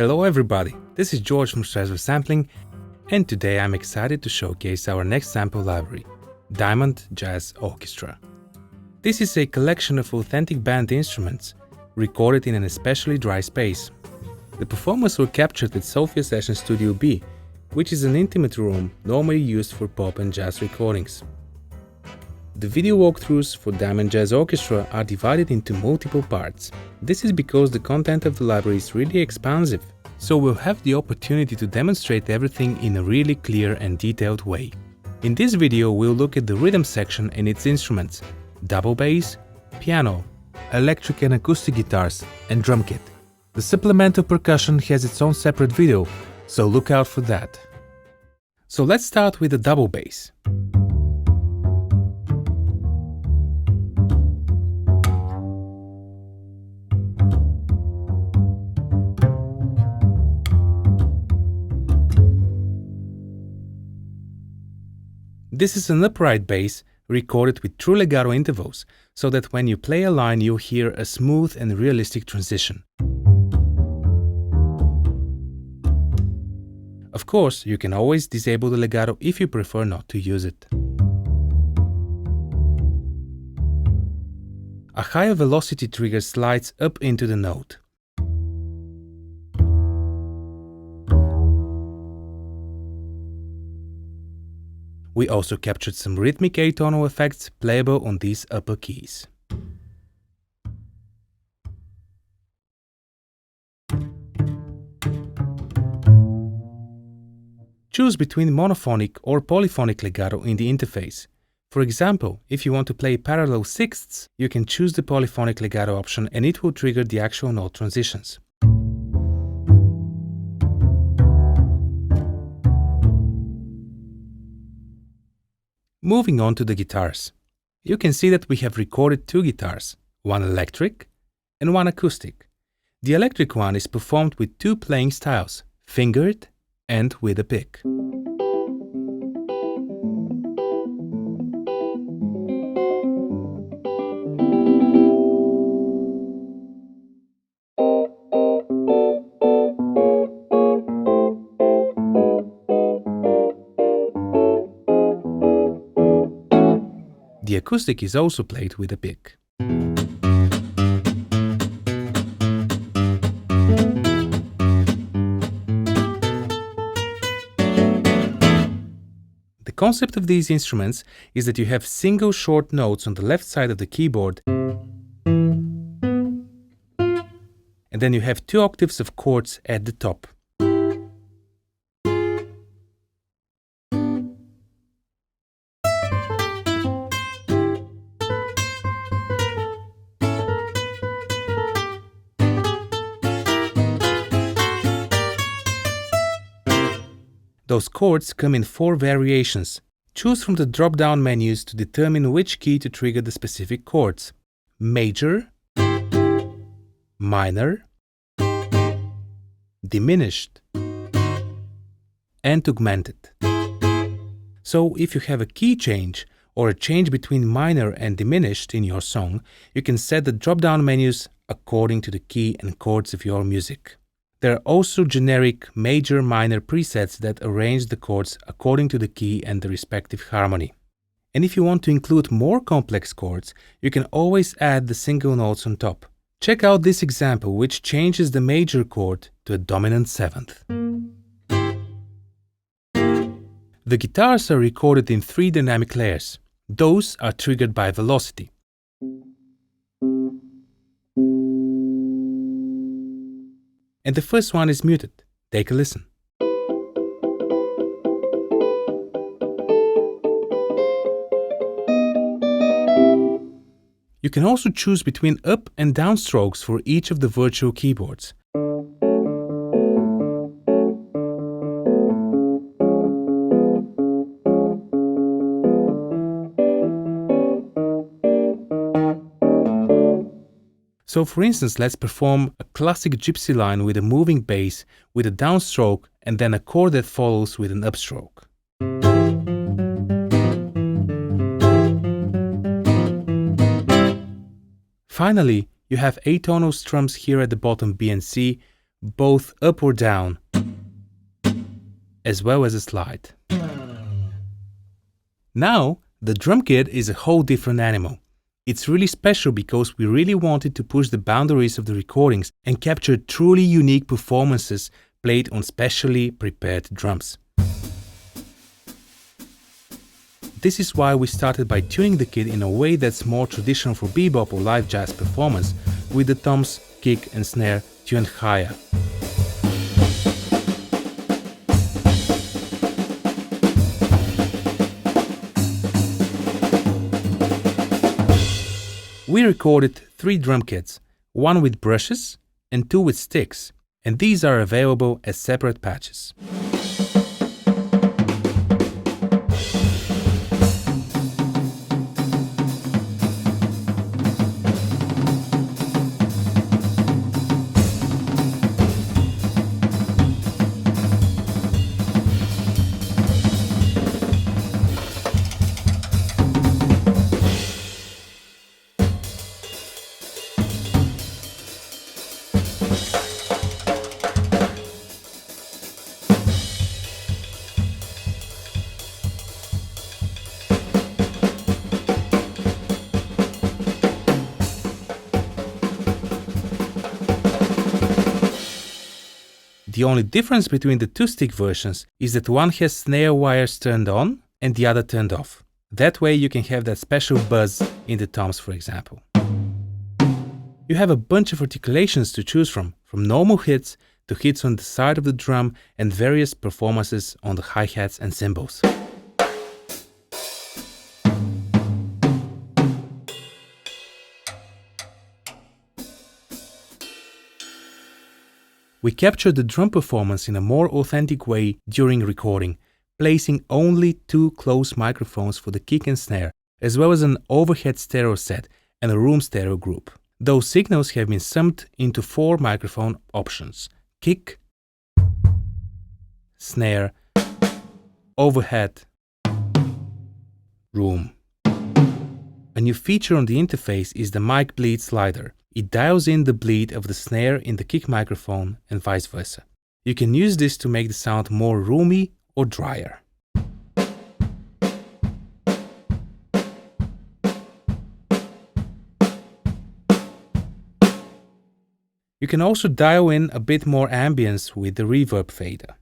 Hello everybody, this is George from Strezov Sampling, and today I'm excited to showcase our next sample library, DIAMOND Jazz Orchestra. This is a collection of authentic band instruments, recorded in an especially dry space. The performances were captured at Sofia Session Studio B, which is an intimate room normally used for pop and jazz recordings. The video walkthroughs for DIAMOND Jazz Orchestra are divided into multiple parts. This is because the content of the library is really expansive, so we'll have the opportunity to demonstrate everything in a really clear and detailed way. In this video we'll look at the rhythm section and its instruments, double bass, piano, electric and acoustic guitars, and drum kit. The supplemental percussion has its own separate video, so look out for that. So let's start with the double bass. This is an upright bass recorded with true legato intervals, so that when you play a line you'll hear a smooth and realistic transition. Of course, you can always disable the legato if you prefer not to use it. A higher velocity trigger slides up into the note. We also captured some rhythmic atonal effects playable on these upper keys. Choose between monophonic or polyphonic legato in the interface. For example, if you want to play parallel sixths, you can choose the polyphonic legato option and it will trigger the actual note transitions. Moving on to the guitars. You can see that we have recorded two guitars, one electric and one acoustic. The electric one is performed with two playing styles, fingered and with a pick. The acoustic is also played with a pick. The concept of these instruments is that you have single short notes on the left side of the keyboard, and then you have two octaves of chords at the top. Those chords come in four variations. Choose from the drop-down menus to determine which key to trigger the specific chords: major, minor, diminished, and augmented. So if you have a key change or a change between minor and diminished in your song, you can set the drop-down menus according to the key and chords of your music. There are also generic major-minor presets that arrange the chords according to the key and the respective harmony. And if you want to include more complex chords, you can always add the single notes on top. Check out this example, which changes the major chord to a dominant seventh. The guitars are recorded in three dynamic layers. Those are triggered by velocity. And the first one is muted. Take a listen. You can also choose between up and down strokes for each of the virtual keyboards. So for instance, let's perform a classic gypsy line with a moving bass with a downstroke and then a chord that follows with an upstroke. Finally, you have atonal strums here at the bottom B and C, both up or down, as well as a slide. Now, the drum kit is a whole different animal. It's really special because we really wanted to push the boundaries of the recordings and capture truly unique performances played on specially prepared drums. This is why we started by tuning the kit in a way that's more traditional for bebop or live jazz performance, with the toms, kick and snare tuned higher. We recorded 3 drum kits, one with brushes and 2 with sticks, and these are available as separate patches. The only difference between the 2-stick versions is that one has snare wires turned on and the other turned off. That way you can have that special buzz in the toms, for example. You have a bunch of articulations to choose from normal hits to hits on the side of the drum and various performances on the hi-hats and cymbals. We captured the drum performance in a more authentic way during recording, placing only 2 close microphones for the kick and snare, as well as an overhead stereo set and a room stereo group. Those signals have been summed into 4 microphone options: kick, snare, overhead, room. A new feature on the interface is the mic bleed slider. It dials in the bleed of the snare in the kick microphone and vice versa. You can use this to make the sound more roomy or drier. You can also dial in a bit more ambience with the reverb fader.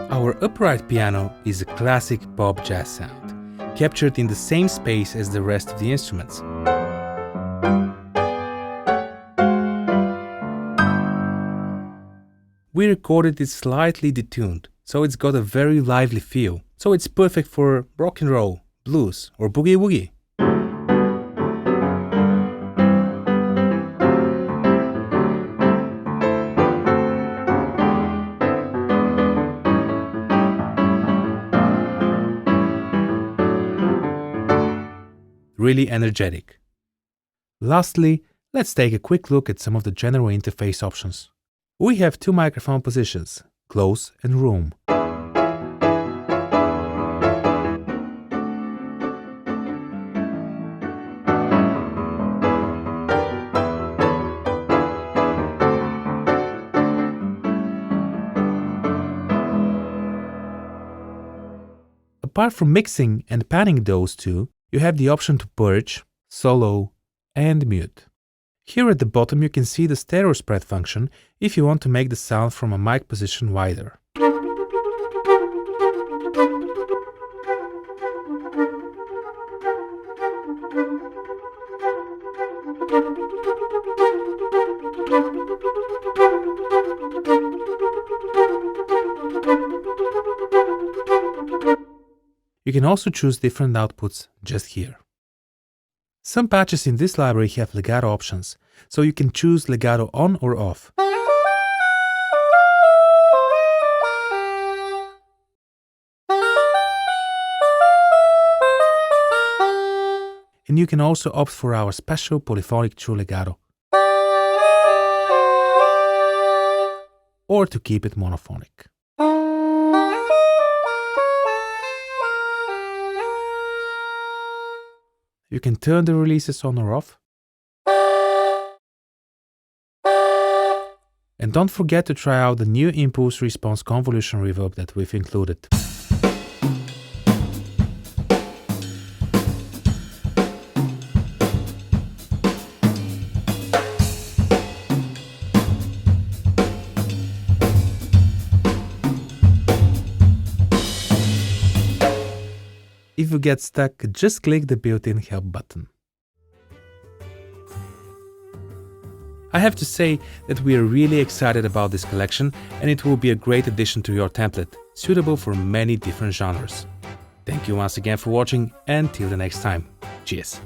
Our upright piano is a classic pop jazz sound, captured in the same space as the rest of the instruments. We recorded it slightly detuned, so it's got a very lively feel, so it's perfect for rock and roll, blues or boogie woogie. Really energetic. Lastly, let's take a quick look at some of the general interface options. We have 2 microphone positions, close and room. Apart from mixing and panning those 2, you have the option to purge, solo, and mute. Here at the bottom you can see the stereo spread function if you want to make the sound from a mic position wider. You can also choose different outputs just here. Some patches in this library have legato options, so you can choose legato on or off. And you can also opt for our special polyphonic true legato. or to keep it monophonic. You can turn the releases on or off. And don't forget to try out the new impulse response convolution reverb that we've included. If you get stuck, just click the built-in help button. I have to say that we are really excited about this collection, and it will be a great addition to your template, suitable for many different genres. Thank you once again for watching, and till the next time. Cheers!